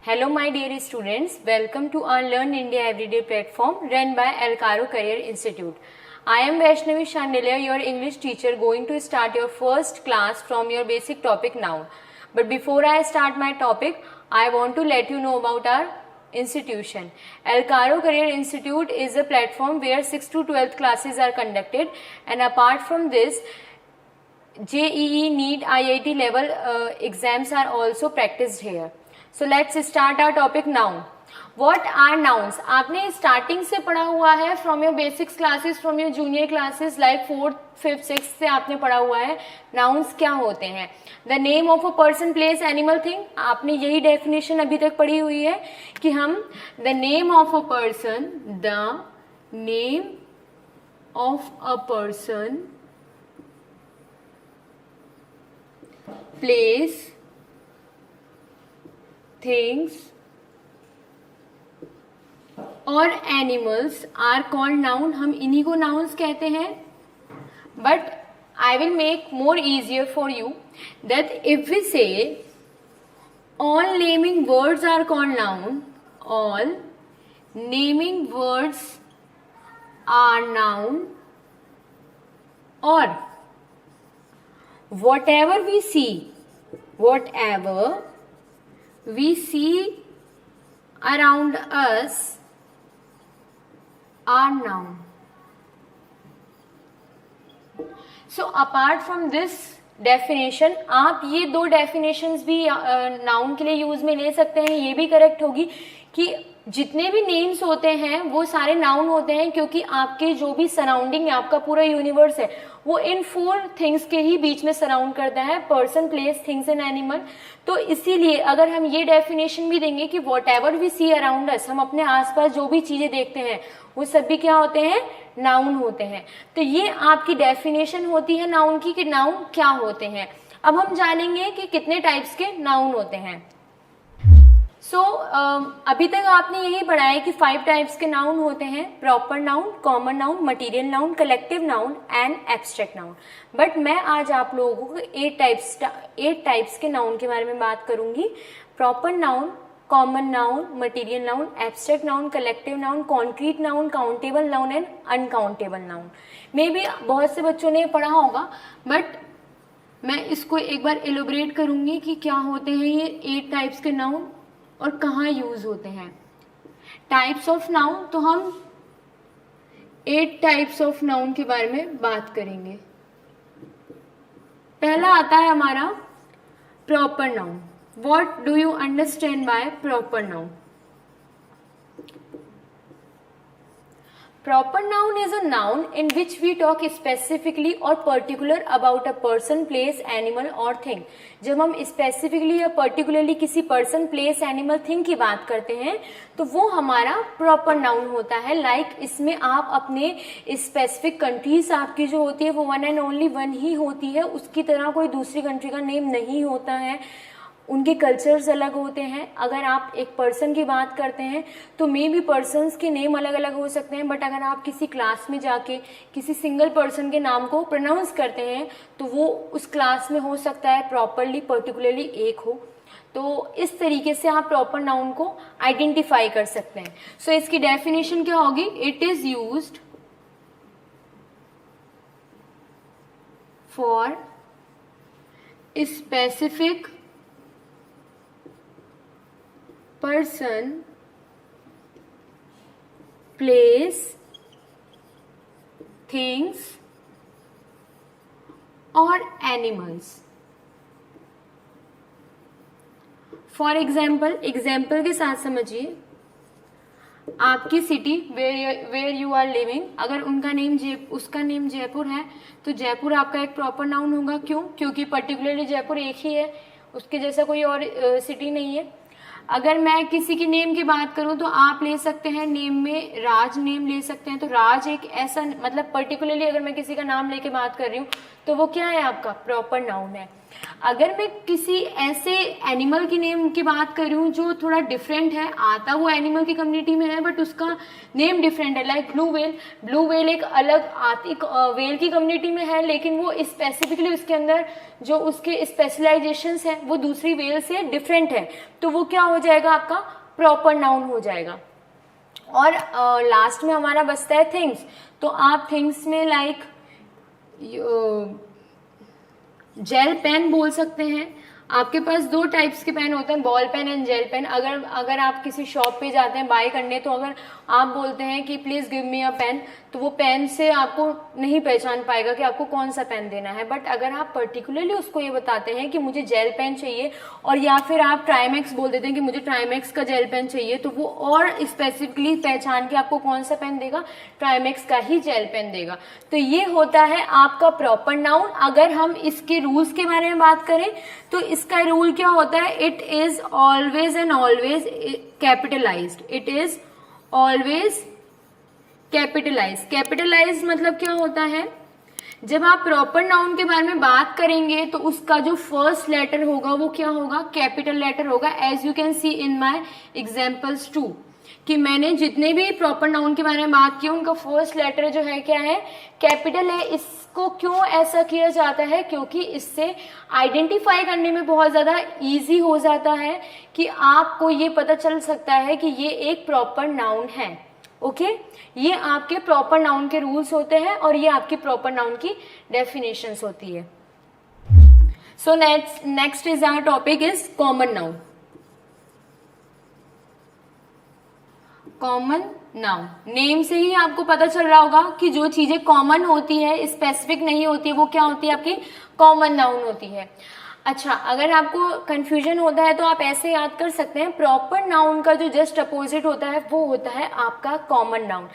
Hello my dear students, welcome to our Learn India Everyday platform run by Elcaro Career Institute. I am Vaishnavi Shandelia, your English teacher, going to start your first class from your basic topic now. But before I start my topic, I want to let you know about our institution. Elcaro Career Institute is a platform where 6th to 12th classes are conducted, and apart from this, JEE, NEET, IIT level exams are also practiced here. So let's start our topic now. What are nouns? आपने starting से पढ़ा हुआ है from your basics classes, from your junior classes like 4th, 5th, 6th से आपने पढ़ा हुआ है. नाउन्स क्या होते हैं? The name of a person, place, animal, thing. आपने यही डेफिनेशन अभी तक पढ़ी हुई है कि हम the name of a person, the name of a person, place, things और एनिमल्स आर कॉल्ड नाउन. हम इन्हीं को नाउन्स कहते हैं. But I will make more easier for you that if we say all naming words are called noun, all naming words are noun, और whatever we see around us are noun. So apart from this definition, आप ये दो definitions भी noun के लिए use में ले सकते हैं. ये भी करेक्ट होगी कि जितने भी नेम्स होते हैं वो सारे नाउन होते हैं, क्योंकि आपके जो भी सराउंडिंग है, आपका पूरा यूनिवर्स है, वो इन 4 थिंग्स के ही बीच में सराउंड करता है, person, place, things and animal. तो इसीलिए अगर हम ये डेफिनेशन भी देंगे कि whatever we see around us, हम अपने आसपास जो भी चीजें देखते हैं वो सब भी क्या होते हैं? नाउन होते हैं. तो ये आपकी डेफिनेशन होती है नाउन की कि नाउन क्या होते हैं. अब हम जानेंगे कि कितने टाइप्स के नाउन होते हैं. सो अभी तक आपने यही पढ़ा है कि 5 टाइप्स के नाउन होते हैं: proper noun, common noun, material noun, collective noun and abstract noun. But मैं आज आप लोगों को 8 टाइप्स के नाउन के बारे में बात करूंगी. Proper noun, common noun, material noun, abstract noun, collective noun, concrete noun, countable noun and uncountable noun. May be बहुत से बच्चों ने पढ़ा होगा, बट मैं इसको एक बार एलोबरेट करूंगी कि क्या होते हैं ये 8 टाइप्स के नाउन और कहाँ यूज होते हैं. टाइप्स ऑफ नाउन, तो हम 8 टाइप्स ऑफ नाउन के बारे में बात करेंगे. पहला आता है हमारा proper noun. What do you understand by proper noun? Proper noun is a noun in which we talk specifically or particular about a person, place, animal or thing. जब हम specifically या particularly किसी person, place, animal, thing की बात करते हैं तो वो हमारा proper noun होता है. Like इसमें आप अपने specific countries आपकी जो होती है वो one and only one ही होती है, उसकी तरह कोई दूसरी country का name नहीं होता है. उनके कल्चर्स अलग होते हैं. अगर आप एक पर्सन की बात करते हैं तो मे बी पर्सन्स के नेम अलग अलग हो सकते हैं, बट अगर आप किसी क्लास में जाके किसी सिंगल पर्सन के नाम को प्रोनाउंस करते हैं तो वो उस क्लास में हो सकता है प्रॉपरली पर्टिकुलरली एक हो. तो इस तरीके से आप प्रॉपर नाउन को आइडेंटिफाई कर सकते हैं. सो इसकी डेफिनेशन क्या होगी? It is used for specific person, place, things और animals. For example, एग्जाम्पल के साथ समझिए. आपकी city where you are living, अगर उसका नेम जयपुर है तो जयपुर आपका एक प्रॉपर नाउन होगा. क्यों? क्योंकि पर्टिकुलरली जयपुर एक ही है, उसके जैसा कोई और सिटी नहीं है. अगर मैं किसी की नेम की बात करूं तो आप ले सकते हैं नेम में राज नेम ले सकते हैं. तो राज एक ऐसा, मतलब पर्टिकुलरली अगर मैं किसी का नाम लेके बात कर रही हूँ तो वो क्या है? आपका प्रॉपर नाउन है. अगर मैं किसी ऐसे एनिमल की नेम की बात करूं जो थोड़ा डिफरेंट है, आता वो एनिमल की कम्युनिटी में है बट उसका नेम डिफरेंट है, like blue whale. Blue whale एक अलग आर्टिक व्हेल की कम्युनिटी में है, लेकिन वो स्पेसिफिकली उसके अंदर जो उसके स्पेशलाइजेशंस है वो दूसरी व्हेल से डिफरेंट है, तो वो क्या हो जाएगा, आपका प्रॉपर नाउन हो जाएगा। और लास्ट में हमारा बचता है थिंग्स। तो आप थिंग्स में लाइक जेल पेन बोल सकते हैं। आपके पास दो टाइप्स के पेन होते हैं, ball pen and gel pen. अगर आप किसी शॉप पे जाते हैं बाय करने, तो अगर आप बोलते हैं कि please give me a pen, तो वो पेन से आपको नहीं पहचान पाएगा कि आपको कौन सा पेन देना है। बट अगर आप पर्टिकुलरली उसको ये बताते हैं कि मुझे जेल पेन चाहिए, और या फिर आप ट्राइमेक्स बोल देते हैं कि मुझे ट्राइमेक्स का जेल पेन चाहिए, तो वो और स्पेसिफिकली पहचान के आपको कौन सा पेन देगा, ट्राइमेक्स का ही जेल पेन देगा। तो ये होता है आपका प्रॉपर नाउन। अगर हम इसके रूल्स के बारे में बात करें तो इसका रूल क्या होता है, it is always and always capitalised. It is always capitalise. Capitalise मतलब क्या होता है, जब आप प्रॉपर नाउन के बारे में बात करेंगे तो उसका जो फर्स्ट लेटर होगा वो क्या होगा, कैपिटल लेटर होगा। As you can see in my examples too, कि मैंने जितने भी प्रॉपर नाउन के बारे में बात की उनका फर्स्ट लेटर जो है क्या है, कैपिटल है। इसको क्यों ऐसा किया जाता है, क्योंकि इससे आइडेंटिफाई करने में बहुत ज्यादा इजी हो जाता है कि आपको ये पता चल सकता है कि ये एक प्रॉपर नाउन है। ओके, ये आपके प्रॉपर नाउन के रूल्स होते हैं और ये आपकी प्रॉपर नाउन की डेफिनेशंस होती है। So next is our topic is common noun. Common noun, name से ही आपको पता चल रहा होगा कि जो चीजें कॉमन होती है, स्पेसिफिक नहीं होती है, वो क्या होती है, आपकी कॉमन नाउन होती है। अच्छा, अगर आपको कंफ्यूजन होता है तो आप ऐसे याद कर सकते हैं, प्रॉपर नाउन का जो जस्ट अपोजिट होता है वो होता है आपका common noun.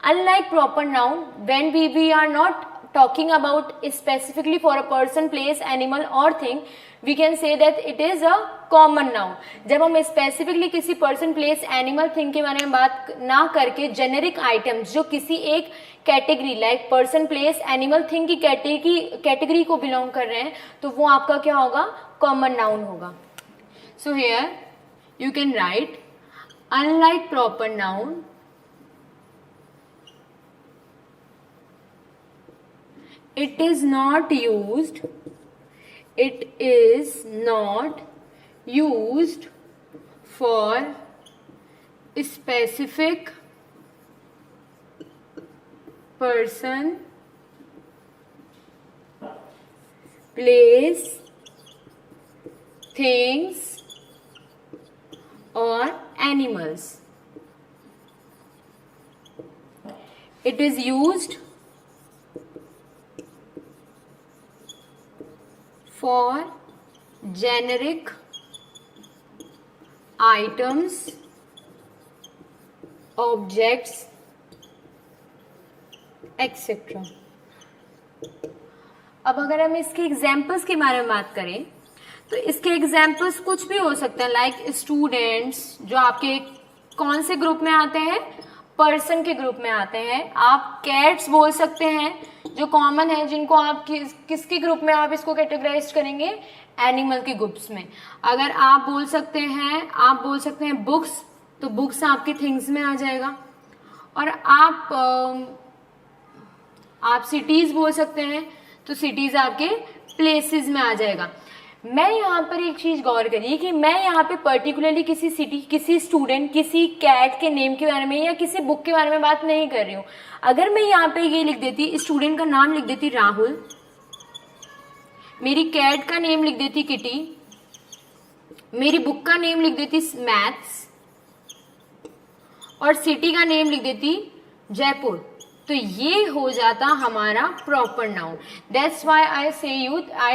Unlike proper noun, when we are not talking about specifically for a person, place, animal or thing, we can say that it is a common noun। जब हम स्पेसिफिकली किसी person, place, animal, thing के बारे में बात ना करके generic items जो किसी एक category like person, place, animal, thing की कैटेगरी को बिलोंग कर रहे हैं, तो वो आपका क्या होगा, कॉमन नाउन होगा। So here you can write unlike proper noun, it is not used for specific person, place, things or animals. It is used for generic items, objects, etc. अब अगर हम इसके एग्जाम्पल्स के बारे में बात करें तो इसके एग्जाम्पल्स कुछ भी हो सकते हैं, लाइक स्टूडेंट्स, जो आपके कौन से ग्रुप में आते हैं, पर्सन के ग्रुप में आते हैं। आप कैट्स बोल सकते हैं जो कॉमन है, जिनको आप किसके ग्रुप में आप इसको कैटेगराइज करेंगे, एनिमल के ग्रुप्स में। अगर आप बोल सकते हैं बुक्स, तो बुक्स आपके थिंग्स में आ जाएगा। और आप सिटीज बोल सकते हैं, तो सिटीज आपके प्लेसेस में आ जाएगा। मैं यहाँ पर एक चीज गौर करिए कि मैं यहाँ पे पर्टिकुलरली किसी सिटी, किसी स्टूडेंट, किसी कैट के नेम के बारे में या किसी बुक के बारे में बात नहीं कर रही हूँ। अगर मैं यहाँ पे ये लिख देती, स्टूडेंट का नाम लिख देती राहुल, मेरी कैट का नेम लिख देती किटी, मेरी बुक का नेम लिख देती मैथ्स, और सिटी का नेम लिख देती जयपुर, तो ये हो जाता हमारा proper noun. That's why I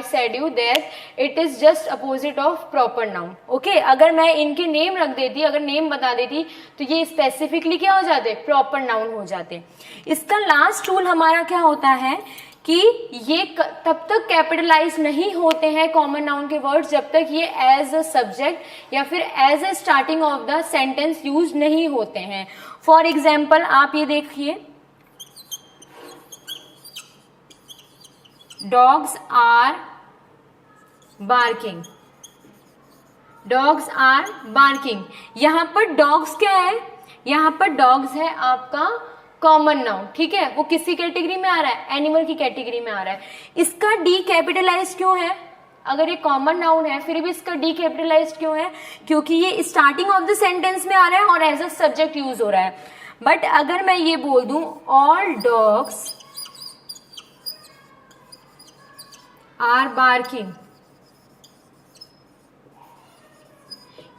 said you that it is just opposite of proper noun. Okay, अगर मैं इनके नेम रख देती, अगर नेम बता देती, तो ये स्पेसिफिकली क्या हो जाते, प्रॉपर नाउन हो जाते। इसका लास्ट रूल हमारा क्या होता है कि ये तब तक कैपिटलाइज नहीं होते हैं कॉमन नाउन के वर्ड्स जब तक ये एज अ सब्जेक्ट या फिर as a starting of the sentence use नहीं होते हैं। फॉर एग्जाम्पल आप ये देखिए, dogs are barking, dogs are barking. यहां पर डॉग्स क्या है, यहां पर डॉग्स है आपका कॉमन नाउन, ठीक है, वो किसी कैटेगरी में आ रहा है, एनिमल की कैटेगरी में आ रहा है। इसका डी कैपिटलाइज क्यों है, अगर ये कॉमन नाउन है फिर भी इसका डी कैपिटलाइज क्यों है, क्योंकि ये स्टार्टिंग ऑफ द सेंटेंस में आ रहा है और एज अ सब्जेक्ट यूज हो रहा है। बट अगर मैं ये बोल दूं ऑल डॉग्स आर बार्किंग,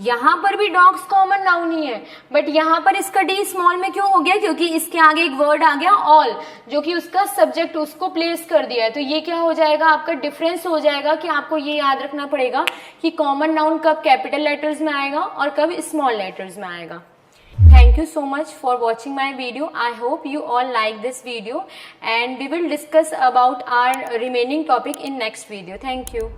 यहां पर भी डॉग्स कॉमन नाउन ही है, बट यहां पर इसका डी स्मॉल में क्यों हो गया, क्योंकि इसके आगे एक वर्ड आ गया ऑल, जो कि उसका सब्जेक्ट उसको प्लेस कर दिया है। तो ये क्या हो जाएगा, आपका डिफरेंस हो जाएगा कि आपको ये याद रखना पड़ेगा कि कॉमन नाउन कब कैपिटल लेटर्स में आएगा और कब स्मॉल लेटर्स में आएगा। Thank you so much for watching my video. I hope you all like this video and we will discuss about our remaining topic in next video. Thank you.